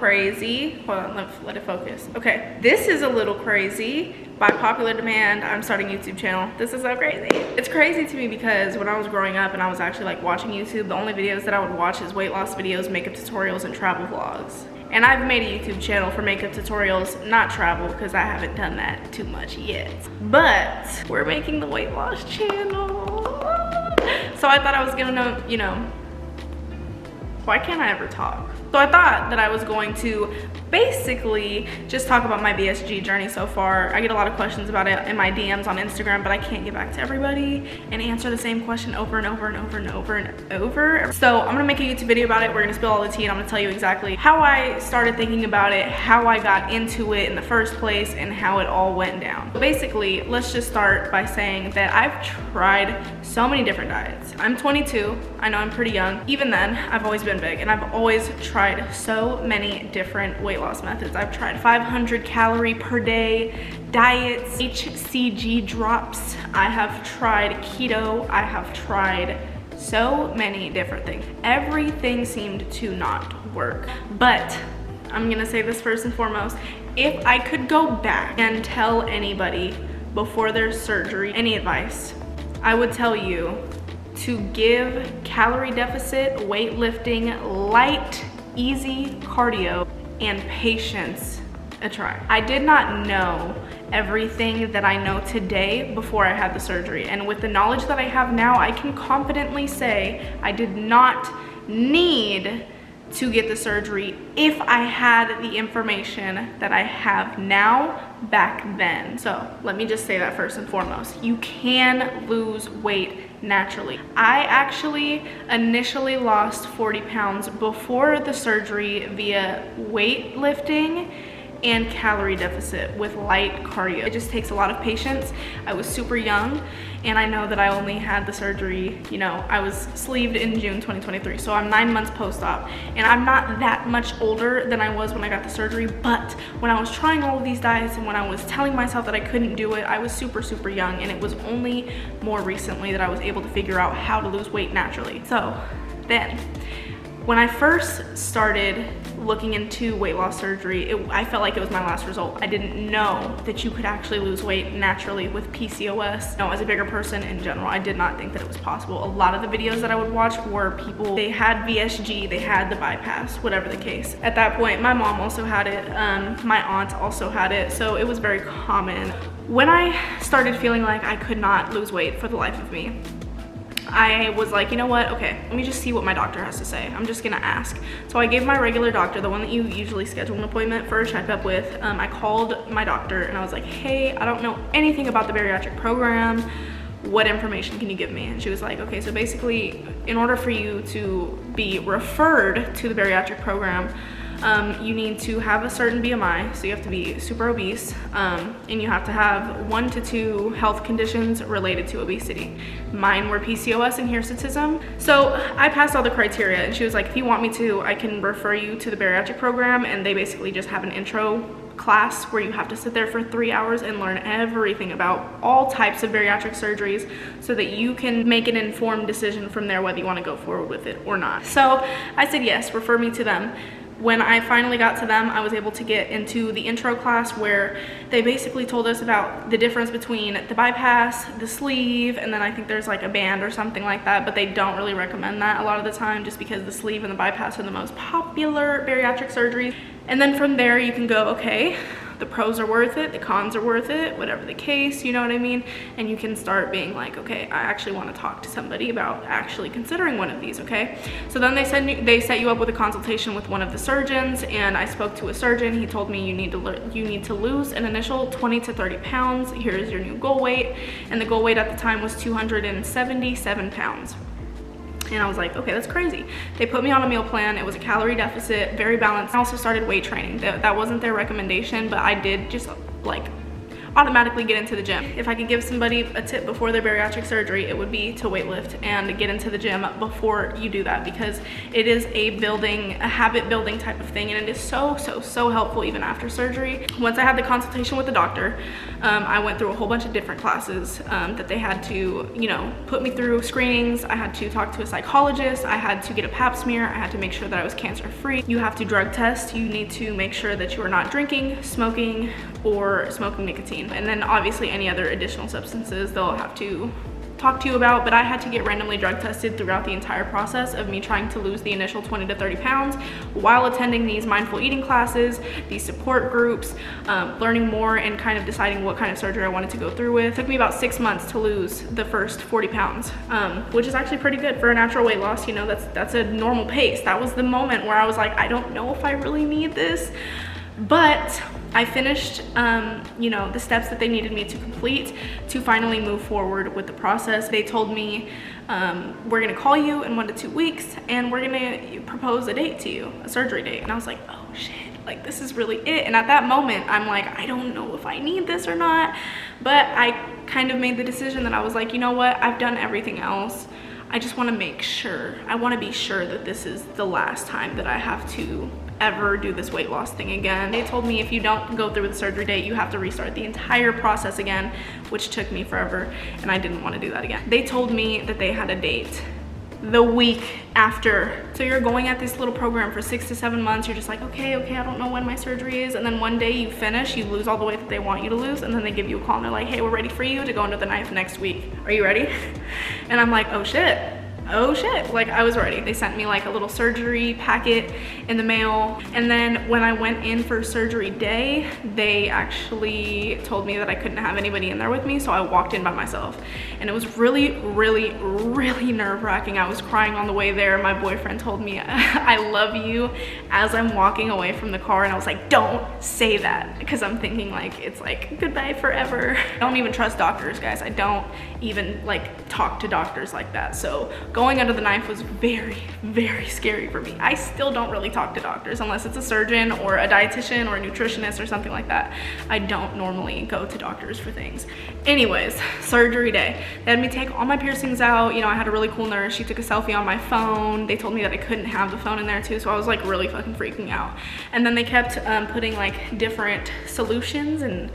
crazy. Hold on, let it focus. Okay, this is a little crazy. By popular demand, I'm starting a YouTube channel. This is so crazy. It's crazy to me because when I was growing up and I was actually like watching YouTube, the only videos that I would watch is weight loss videos, makeup tutorials, and travel vlogs. And I've made a YouTube channel for makeup tutorials, not travel, because I haven't done that too much yet. But we're making the weight loss channel. So I thought I was gonna know, you know, why can't I ever talk? So I thought that I was going to basically just talk about my BSG journey so far. I get a lot of questions about it in my DMs on Instagram, but I can't get back to everybody and answer the same question over and over and over and over and over. So I'm gonna make a YouTube video about it. We're gonna spill all the tea and I'm gonna tell you exactly how I started thinking about it, how I got into it in the first place, and how it all went down. Basically, let's just start by saying that I've tried so many different diets. I'm 22, I know I'm pretty young. Even then, I've always been big and I've always tried so many different weight loss methods. I've tried 500 calorie per day diets, HCG drops. I have tried keto. I have tried so many different things. Everything seemed to not work. But I'm gonna say this first and foremost. If I could go back and tell anybody before their surgery any advice, I would tell you to give calorie deficit, weightlifting, light, easy cardio, and patience a try. I did not know everything that I know today before I had the surgery, and with the knowledge that I have now, I can confidently say I did not need to get the surgery if I had the information that I have now back then. So let me just say that first and foremost. You can lose weight naturally. I actually initially lost 40 pounds before the surgery via weightlifting and calorie deficit with light cardio. It just takes a lot of patience. I was super young and I know that I only had the surgery, you know, I was sleeved in June 2023. So I'm 9 months post-op and I'm not that much older than I was when I got the surgery, but when I was trying all of these diets and when I was telling myself that I couldn't do it, I was super, super young, and it was only more recently that I was able to figure out how to lose weight naturally. So then, when I first started looking into weight loss surgery, I felt like it was my last result. I didn't know that you could actually lose weight naturally with PCOS. No, as a bigger person in general, I did not think that it was possible. A lot of the videos that I would watch were people, they had VSG, they had the bypass, whatever the case. At that point, my mom also had it, my aunt also had it, so it was very common. When I started feeling like I could not lose weight for the life of me, I was like, you know what, okay, let me just see what my doctor has to say. I'm just gonna ask. So I gave my regular doctor, the one that you usually schedule an appointment for a checkup with, I called my doctor and I was like, hey, I don't know anything about the bariatric program. What information can you give me? And she was like, okay, so basically, in order for you to be referred to the bariatric program, you need to have a certain BMI, so you have to be super obese, and you have to have 1 to 2 health conditions related to obesity. Mine were PCOS and hirsutism. So I passed all the criteria, and she was like, if you want me to, I can refer you to the bariatric program, and they basically just have an intro class where you have to sit there for 3 hours and learn everything about all types of bariatric surgeries so that you can make an informed decision from there whether you want to go forward with it or not. So I said yes, refer me to them. When I finally got to them, I was able to get into the intro class where they basically told us about the difference between the bypass, the sleeve, and then I think there's like a band or something like that, but they don't really recommend that a lot of the time just because the sleeve and the bypass are the most popular bariatric surgeries. And then from there you can go, okay, the pros are worth it, the cons are worth it, whatever the case, you know what I mean? And you can start being like, okay, I actually want to talk to somebody about actually considering one of these, okay? So then they set you up with a consultation with one of the surgeons, and I spoke to a surgeon. He told me you need to lose an initial 20 to 30 pounds. Here's your new goal weight. And the goal weight at the time was 277 pounds. And I was like, okay, that's crazy. They put me on a meal plan. It was a calorie deficit, very balanced. I also started weight training. That wasn't their recommendation, but I did just like automatically get into the gym. If I could give somebody a tip before their bariatric surgery, it would be to weightlift and get into the gym before you do that, because it is a habit building type of thing, and it is so helpful even after surgery. Once I had the consultation with the doctor, I went through a whole bunch of different classes that they had to, you know, put me through screenings. I had to talk to a psychologist. I had to get a pap smear. I had to make sure that I was cancer free. You have to drug test. You need to make sure that you are not drinking, smoking, or smoking nicotine. And then obviously any other additional substances they'll have to talk to you about, but I had to get randomly drug tested throughout the entire process of me trying to lose the initial 20 to 30 pounds while attending these mindful eating classes, these support groups, learning more and kind of deciding what kind of surgery I wanted to go through with. It took me about 6 months to lose the first 40 pounds, which is actually pretty good for a natural weight loss. You know, that's a normal pace. That was the moment where I was like, I don't know if I really need this, but I finished, you know, the steps that they needed me to complete to finally move forward with the process. They told me, we're gonna call you in 1 to 2 weeks and we're gonna propose a date to you, a surgery date. And I was like, oh shit, like this is really it. And at that moment, I'm like, I don't know if I need this or not. But I kind of made the decision that I was like, you know what, I've done everything else. I just wanna make sure, I wanna be sure that this is the last time that I have to ever do this weight loss thing again. They told me if you don't go through with the surgery date, you have to restart the entire process again, which took me forever, and I didn't want to do that again. They told me that they had a date the week after. So you're going at this little program for 6 to 7 months. You're just like, okay, I don't know when my surgery is. And then one day you finish, you lose all the weight that they want you to lose. And then they give you a call and they're like, hey, we're ready for you to go under the knife next week. Are you ready? And I'm like, oh shit, like I was ready. They sent me like a little surgery packet in the mail. And then when I went in for surgery day, they actually told me that I couldn't have anybody in there with me. So I walked in by myself, and it was really nerve-wracking. I was crying on the way there. My boyfriend told me, I love you, as I'm walking away from the car. And I was like, don't say that, because I'm thinking like, it's like goodbye forever. I don't even trust doctors, guys. I don't even like talk to doctors like that. So going under the knife was very scary for me. I still don't really talk to doctors unless it's a surgeon or a dietitian or a nutritionist or something like that. I don't normally go to doctors for things. Anyways, surgery day. They had me take all my piercings out. You know, I had a really cool nurse. She took a selfie on my phone. They told me that I couldn't have the phone in there too, so I was like really fucking freaking out. And then they kept putting like different solutions and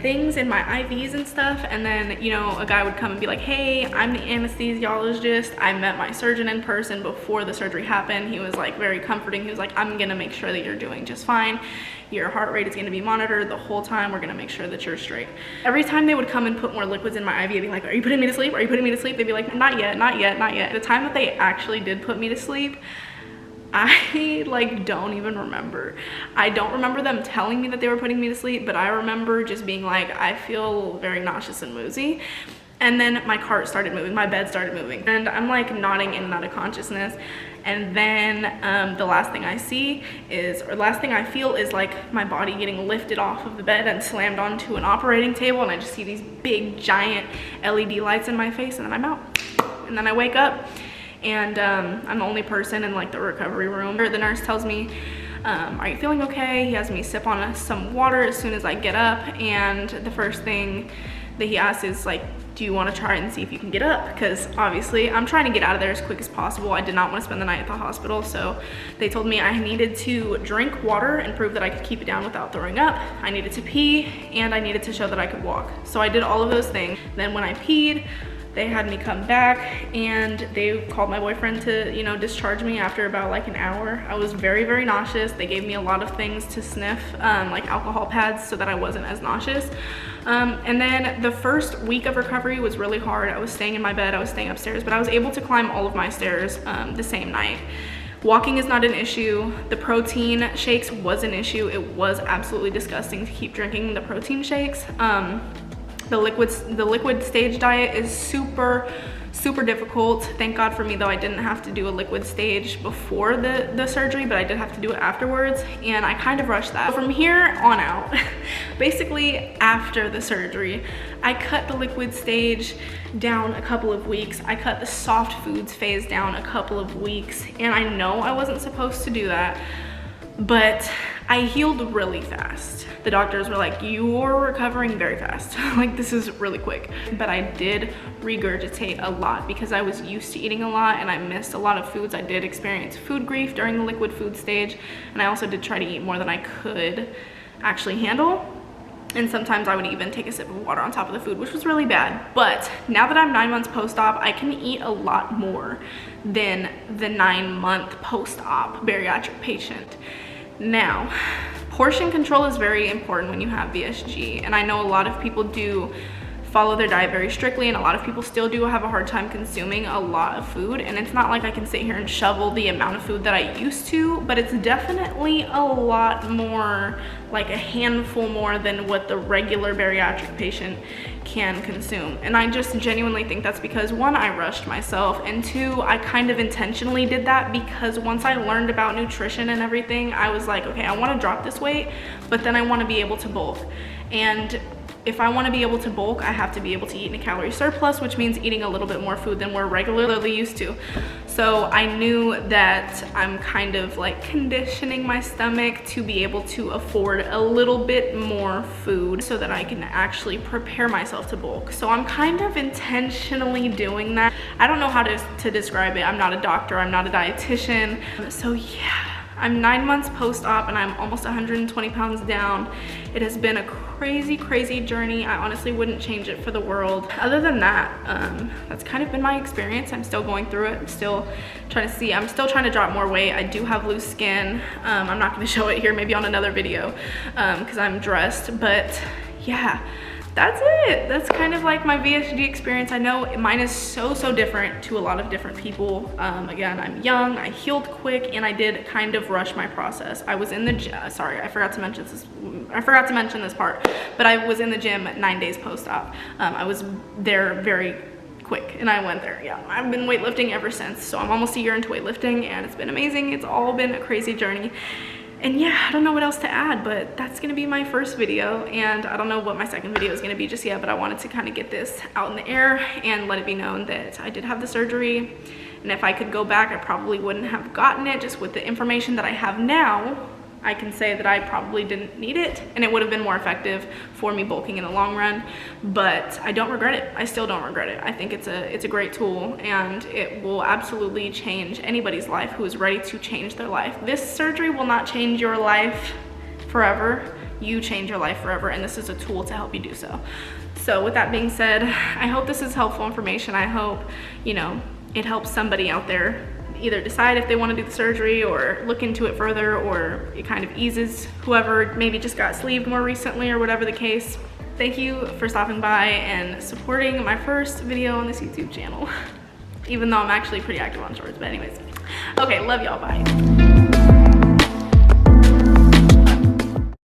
things in my IVs and stuff. And then, you know, a guy would come and be like, hey, I'm the anesthesiologist. I met my surgeon in person before the surgery happened. He was like very comforting. He was like, I'm gonna make sure that you're doing just fine. Your heart rate is gonna be monitored the whole time. We're gonna make sure that you're straight. Every time they would come and put more liquids in my IV, I'd be like, are you putting me to sleep? Are you putting me to sleep? They'd be like, not yet, not yet, not yet. The time that they actually did put me to sleep, I like don't even remember. I don't remember them telling me that they were putting me to sleep, but I remember just being like, I feel very nauseous and woozy. And then my cart started moving, my bed started moving, and I'm like nodding in and out of consciousness. And then the last thing I feel is like my body getting lifted off of the bed and slammed onto an operating table, and I just see these big giant LED lights in my face, and then I'm out. And then I wake up, and I'm the only person in like the recovery room. The nurse tells me, are you feeling okay? He has me sip on some water as soon as I get up, and the first thing that he asks is like, do you want to try and see if you can get up? Because obviously I'm trying to get out of there as quick as possible. I did not want to spend the night at the hospital, so they told me I needed to drink water and prove that I could keep it down without throwing up. I needed to pee, and I needed to show that I could walk. So I did all of those things. Then when I peed, they had me come back, and they called my boyfriend to, you know, discharge me after about like an hour. I was very nauseous. They gave me a lot of things to sniff, like alcohol pads, so that I wasn't as nauseous. And then the first week of recovery was really hard. I was staying in my bed, I was staying upstairs, but I was able to climb all of my stairs the same night. Walking is not an issue. The protein shakes was an issue. It was absolutely disgusting to keep drinking the protein shakes. The liquid stage diet is super difficult. Thank God for me though, I didn't have to do a liquid stage before the surgery, but I did have to do it afterwards, and I kind of rushed that. From here on out, basically after the surgery, I cut the liquid stage down a couple of weeks. I cut the soft foods phase down a couple of weeks, and I know I wasn't supposed to do that, but I healed really fast. The doctors were like, you're recovering very fast. Like, this is really quick. But I did regurgitate a lot because I was used to eating a lot and I missed a lot of foods. I did experience food grief during the liquid food stage, and I also did try to eat more than I could actually handle. And sometimes I would even take a sip of water on top of the food, which was really bad. But now that I'm 9 months post-op, I can eat a lot more than the 9-month post-op bariatric patient. Now, portion control is very important when you have VSG, and I know a lot of people do follow their diet very strictly, and a lot of people still do have a hard time consuming a lot of food. And it's not like I can sit here and shovel the amount of food that I used to, but it's definitely a lot more, like a handful more than what the regular bariatric patient can consume. And I just genuinely think that's because, one, I rushed myself, and two, I kind of intentionally did that because once I learned about nutrition and everything, I was like, okay, I want to drop this weight, but then I want to be able to bulk. And if I want to be able to bulk, I have to be able to eat in a calorie surplus, which means eating a little bit more food than we're regularly used to. So I knew that I'm kind of like conditioning my stomach to be able to afford a little bit more food so that I can actually prepare myself to bulk. So I'm kind of intentionally doing that. I don't know how to describe it. I'm not a doctor, I'm not a dietitian. So yeah. I'm 9 months post-op and I'm almost 120 pounds down. It has been a crazy, crazy journey. I honestly wouldn't change it for the world. Other than that, that's kind of been my experience. I'm still going through it. I'm still trying to drop more weight. I do have loose skin. I'm not gonna show it here, maybe on another video, because I'm dressed, but yeah. That's it. That's kind of like my VSG experience. I know mine is so different to a lot of different people. Again, I'm young, I healed quick, and I did kind of rush my process. I was in the gym, sorry, I forgot to mention this part, but I was in the gym 9 days post-op. I was there very quick and I went there. Yeah, I've been weightlifting ever since. So I'm almost a year into weightlifting and it's been amazing. It's all been a crazy journey. And yeah, I don't know what else to add, but that's gonna be my first video, and I don't know what my second video is gonna be just yet, but I wanted to kind of get this out in the air and let it be known that I did have the surgery, and if I could go back, I probably wouldn't have gotten it. Just with the information that I have now, I can say that I probably didn't need it, and it would have been more effective for me bulking in the long run, but I don't regret it. I still don't regret it. I think it's a great tool, and it will absolutely change anybody's life who is ready to change their life. This surgery will not change your life forever. You change your life forever, and this is a tool to help you do so. So with that being said, I hope this is helpful information. I hope, you know, it helps somebody out there either decide if they want to do the surgery or look into it further, or it kind of eases whoever maybe just got sleeved more recently or whatever the case. Thank you for stopping by and supporting my first video on this YouTube channel, even though I'm actually pretty active on shorts, but anyways. Okay, love y'all, bye.